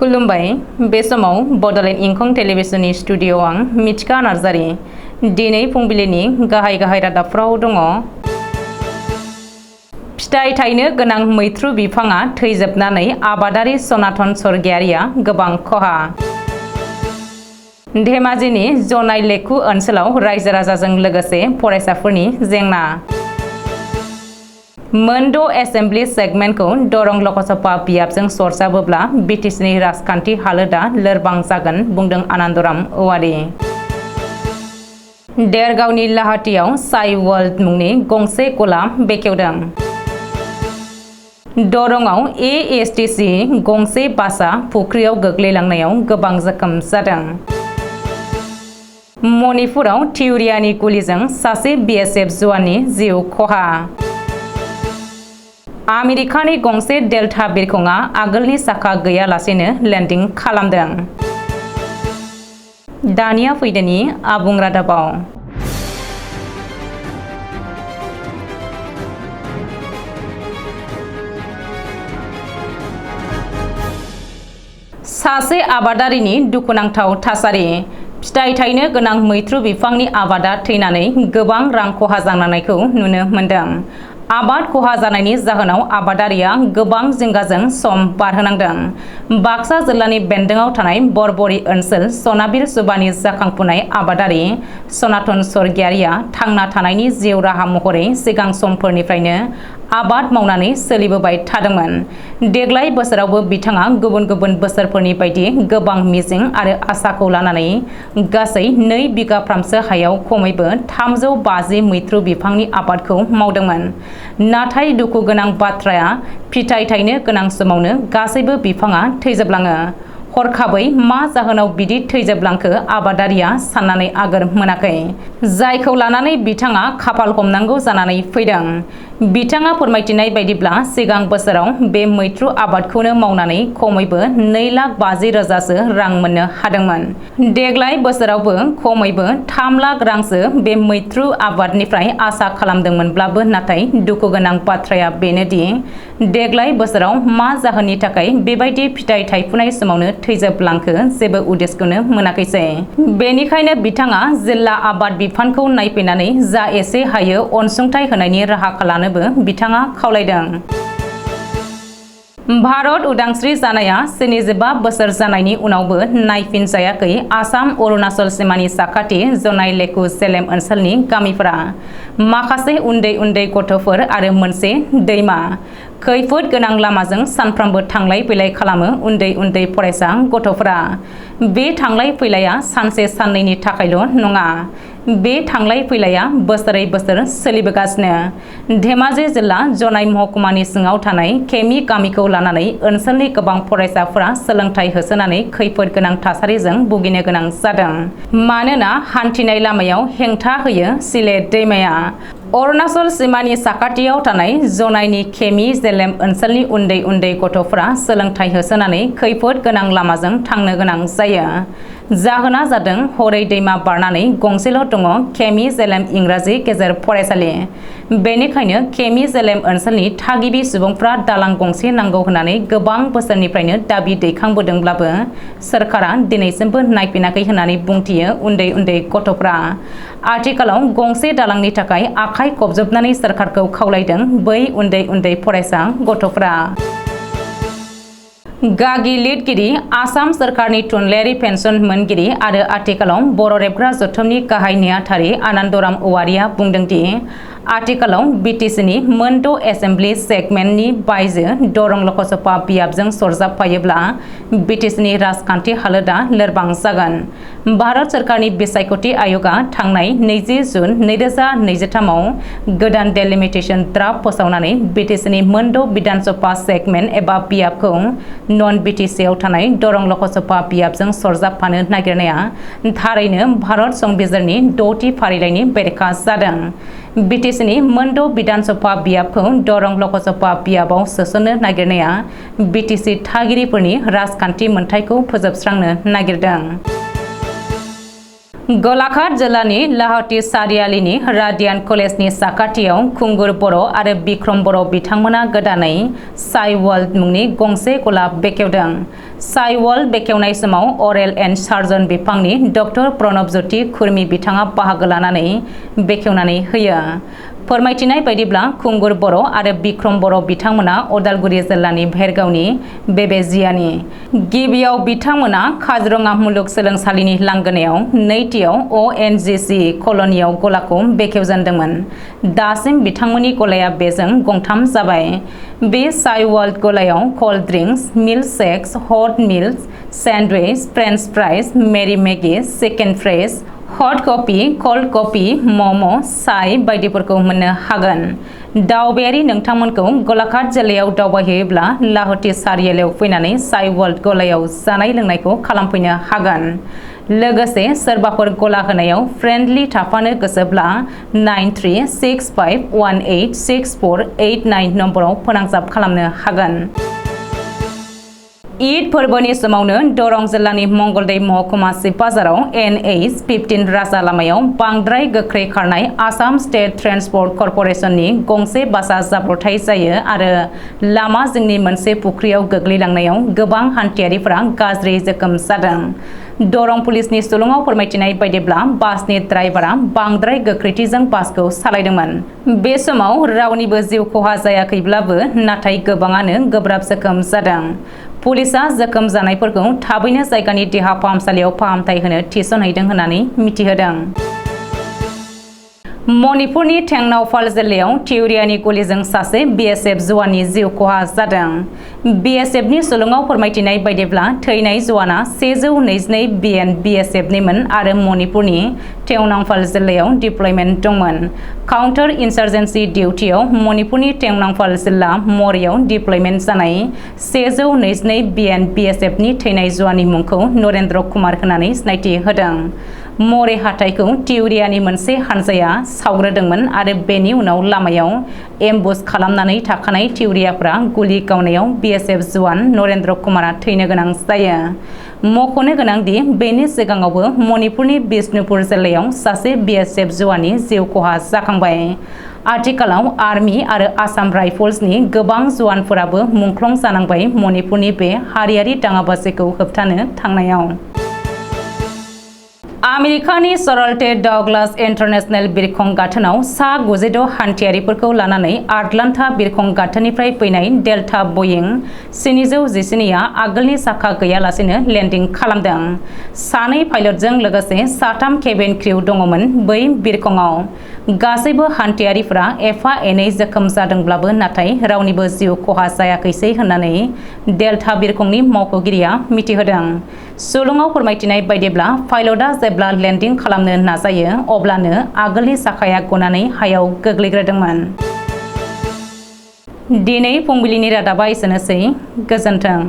खुलुमबाय बे समाव बडलेण्ड इंखं टेलिभिजननि स्टुडिअ आं मिथिका नार्जारी दिनै फुंबिलिनि गाहाय रादाबफ्राव दङ। फिथाइ थायनो गोनां मैथ्रु बिफाङा थैजोबनानै आबादारि सनातन स्वर्गियारिया गोबां खहा। धेमाजिनि जनाय लेखु ओनसोलाव रायजो राजाजों लोगोसे फरायसाफोरनि जेंना। मोनद' एसेम्बलि सेगमेन्टखौ दरं लकसभा बियाबजों सरजाबोब्ला बिटिसिनि राजखान्थि हालोदा लोरबां जागोन बुंदों आनन्दराम औवारी। देरगावनि लाहाटियाव साइ वर्ल्ड मुंनि गंसे गला बेखेवदों। दरंआव एएसटिसि गंसे बासआ फुख्रियाव गोग्लैलांनायाव गोबां जखम जादों। मणिपुराव थिउरियानि गुलिजों सासे बिएसएफ जवाननि जिउ खहा। आमेरिकानि गंसे डेल्टा बिरखंआ आगोलनि साखा गैयालासेनो लेन्डिं खालामदों। दानिया फैदोनि आबुं रादाबाव। सासे आबादारिनि दुखुनांथाव थासारि। फिथाइ थायनो गोनां मैथ्रु बिफांनि आबादा थैनानै गोबां रां खहा जानांनायखौ नुनो मोन्दों। आबाद खहा जानायनि जाहोनाव आबादारिया गोबां जिंगाजों सम बारहोनांदों। बाक्सा जिल्लानि बेन्दोंआव थानाय बरबरी ओनसोल सनाबिर सुबानि जाखांफुनाय आबादारि सनातन स्वर्गियारिया थांना थानायनि जिउ राहा महरै सिगां समफोरनिफ्रायनो आबाद मावनानै सोलिबोबाय थादोंमोन। देग्लाय बोसोरावबो बिथाङा गुबुन बोसोरफोरनि बायदि गोबां मिजिं आरो आसाखौ लानानै गासै 2 बिगाफ्रामसो हायाव खमैबो 350 मैथ्रु बिफांनि आबादखौ मावदोंमोन। नाथाय दुखु गोनां बाथ्राया फिथाइ थायनो गोनां समावनो गासैबो बिफाङा थैजोबलाङो। हरखाबै मा जाहोनाव बिदि थैजोबलांखो आबादारिया साननानै आगोर मोनाखै, जायखौ लानानै बिथाङा खाफाल हमनांगौ जानानै फैदों। बिथाङा फोरमायथिनाय बायदिब्ला सिगां बोसोराव बे मैथ्रु आबादखौनो मावनानै खमैबो 2,50,000सो रां मोननो हादोंमोन। देग्लाय बोसोरावबो खमैबो 3 लाख रांसो बे मैथ्रु आबादनिफ्राय आसा खालामदोंमोनब्लाबो नाथाय दुखु गोनां बाथ्राया बेनोदि देग्लाय बोसोराव मा जाहोननि थाखाय बेबायदि फिथाइ थायफुनाय समावनो थैजोबलांखो जेबो उदिसखौनो मोनाखैसै। बेनिखायनो बिथाङा जिल्ला आबाद बिफानखौ नायफैनानै जा एसे हायो अनसुंथाइ होनायनि राहा खालामनोबो बिथाङा खावलायदों। भारत उदांस्रि जानाया 75 बोसोर जानायनि उनावबो नायफिनजायाखै आसाम अरुणाचल सिमानि साखाथि जनाय लेखु सेलेम ओनसोलनि गामिफोरा। माखासे उन्दै गथ'फोर आरो मोनसे दैमा। खैफोद गोनां लामाजों सानफ्रोमबो थांलाय फैलाय खालामो उन्दै फरायसा गथ'फोरा। बे थांलाय फैलाया सानसे साननैनि थाखायल' नङा। बे थांलाय फैलाया बोसोरै बोसोर सोलिबोगासिनो। धेमाजि जिल्ला जनाय महकुमानि सिङाव थानाय केमि गामिखौ लानानै ओनसोलनि गोबां फरायसाफोरा सोलोंथाइ होसोनानै खैफोद गोनां थासारिजों भुगिनो गोनां जादों। मानोना हान्थिनाय लामायाव हेंथा होयो सिलेट दैमाया। अरुणाचल सिमानि साखाथियाव थानाय जनायनि केमि जेलेम ओनसोलनि उन्दै गथ'फोरा सोलोंथाइ होसोनानै खैफोद गोनां लामाजों थांनो गोनां जायो। जाहोना जादों हरै दैमा बारनानै गंसेल' दङ केमि जेलेम इंराजि गेजेर फरायसालि। बेनिखायनो केमि जेलेम ओनसोलनि थागिबि सुबुंफ्रा दालां गंसे नांगौ होननानै गोबां बोसोरनिफ्रायनो दाबि दैखांबोदोंब्लाबो सोरखारा दिनैसिमबो नायफिनाखै होननानै बुंथियो उन्दै गथ'फ्रा। आथिखालाव गंसे दालांनि थाखाय आखाइ खबजोबनानै सोरखारखौ खावलायदों बै उन्दै फरायसा गथ'फ्रा। गागि लिरगिरि आसाम सोरखारनि थुनलाइयारि पेन्सन मोनगिरि आरो आथिखालाव बर' रेबग्रा जथुमनि गाहाय नेहाथारि आनन्दराम औवारिया बुंदोंदि आथिखालाव बिटिसिनि मोनद' एसेम्बलि सेगमेन्टनि बायजो दरं लकसभा बियाबजों सरजाबफायोब्ला बिटिसिनि राजखान्थि हालोदा लोरबां जागोन। भारत सोरखारनि बिसायख'थि आय'गआ थांनाय 20 जुन 2023आव गोदान डेलिमिटेसन ड्राफ्ट फोसावनानै बिटिसिनि मोनद' बिधान सभा सेगमेन्ट एबा बियाबखौ नन बिटिसिआव थानाय दरं लकसभा बियाबजों सरजाबफानो नागिरनाया थारैनो भारत संबिजिरनि 6थि फारिलाइनि बेरेखा जादों। बिटिसिनि मोनद' बिधान सभा बियाबखौ दरं लकसभा बियाबाव सोसननो नागिरनाया बिटिसि थागिरिफोरनि राजखान्थि मोनथायखौ फोजोबस्रांनो नागिरदों। गलाघाट जिल्लानि लाहाटी सारियालिनि राडियान कलेजनि साखाथियाव खुंगुर बर' आरो बिक्रम बर' बिथांमोना गोदानै साइ वर्ल्ड मुंनि गंसे गला बेखेवदों। साइवाल बेखेवनाय समाव अरेल एन्ड सार्जन बिफांनि डक्टर प्रणब ज्योति खुरमि बिथाङा बाहागो लानानै बेखेवनानै होयो। फोरमायथिनाय बायदिब्ला खुंगुर बर' आरो बिक्रम बर' बिथांमोना उदालगुरि जिल्लानि भेरगावनि बेबेजियानि। गिबियाव बिथांमोना काजिरङा मुलुगसोलोंसालिनि लांगोनायाव, नैथियाव ONGC कल'नियाव गलाखौ बेखेवजेनदोंमोन। दासिम बिथांमोननि गलाया बेजों गंथाम जाबाय। बे साइवाल गलायाव cold drinks, milk shakes, hot meals, sandwich, French fries, मेरी Maggi, chicken fresh, hot coffee, cold coffee, मम', साय बायदिफोरखौ मोननो हागोन। दावबायारि नोंथांमोनखौ गलाघाट जिल्लायाव दावबायहैयोब्ला लाहोटी सारियालियाव फैनानै साइवाल गलायाव जानाय लोंनायखौ खालामफैनो हागोन। लोगोसे सोरबाफोर गला होनायाव फ्रेन्डलि थाफानो गोसोब्ला 9365186489 नम्बराव फोनांजाब खालामनो हागोन। ईद फोरबोनि समावनो दरं जिल्लानि मंगलदै महकुमा शिब बाजाराव NH-15 राजा लामायाव बांद्राय गोख्रै खारनाय आसाम स्टेट ट्रेन्सपर्ट कर्परेसननि गंसे बासआ जाब्रबथाय जायो आरो लामा जिंनि मोनसे फुख्रियाव गोग्लैलांनायाव गोबां हान्थियारिफोरा गाज्रि जोखोम जादों। दरं पुलिसनि सुलुङाव फोरमायथिनाय बायदिब्ला बासनि ड्राइभारा बांद्राय गोख्रैथिजों बासखौ सालायदोंमोन। बे समाव रावनिबो जिउ खहा जायाखैब्लाबो नाथाय गोबाङानो गोब्राब जोखोम जादों। पुलिसआ जोखोम जानायफोरखौ थाबैनो जायगानि देहा फाहामसालियाव फाहामथाय होनो थिसनहैदों होननानै मिथिहोदों। मणिपुरनि टेंगनावफाल जिल्लायाव थिउरियानि गुलिजों सासे BSF जवाननि जिउ खहा जादों। BSFनि सुलुङाव फोरमायथिनाय बायदिब्ला थैनाय जवाना 122 BN BSFनिमोन आरो मणिपुरनि टेंगनावफाल जिल्लायाव डिप्लयमेन्ट दंमोन। काउन्टार इन्सार्जेन्सि डिउटियाव मणिपुरनि टेंगनावफाल जिल्ला मरेयाव डिप्लयमेन्ट जानाय 122 BN BSFनि थैनाय जवाननि मुंखौ नरेन्द्र कुमार होननानै सिनायथि होदों। मरे हाथाइखौ थिउरियानि मोनसे हानजाया सावग्रोदोंमोन आरो बेनि उनाव लामायाव एम्बुस खालामनानै थाखानाय थिउरियाफ्रा गुलि गावनायाव BSF जवान नरेन्द्र कुमारा थैनो गोनां जायो। मख'नो गोनांदि बेनि सिगाङावबो मणिपुरनि बिष्णुपुर जिल्लायाव सासे BSF जवाननि जिउ खहा जाखांबाय। आथिखालाव आर्मि आरो आसाम राइफल्सनि गोबां जवानफोराबो मुंख्लं जानांबाय मणिपुरनि बे हारियारि दाङाबाजिखौ होबथानो थांनायाव। आमेरिकानि सरल्टे डगलास इन्टारनेशनेल बिरखं गाथोनाव सा 96 हान्थियारिफोरखौ लानानै आटलान्टा बिरखं गाथोननिफ्राय फैनाय डेल्टा बइं 717आ आगोलनि साखा गैयालासेनो लेन्डिं खालामदों। सानै पाइलटजों लोगोसे 3 केबिन क्रिउ दङमोन बै बिरखंआव। गासैबो हान्थियारिफोरा एफा एनै जोखोम जादोंब्लाबो नाथाय रावनिबो जिउ खहा जायाखैसै होननानै डेल्टा बिरखंनि मावख'गिरिया मिथिहोदों। सुलुङाव फोरमायथिनाय बायदिब्ला पाइलटआ जेब्ला लेन्डिं खालामनो नाजायो अब्लानो आगोलनि साखाया गनानै हायाव गोग्लैग्रोदोंमोन। दिनै फुंबिलिनि रादाबा एसेनोसै। गोजोन्थों।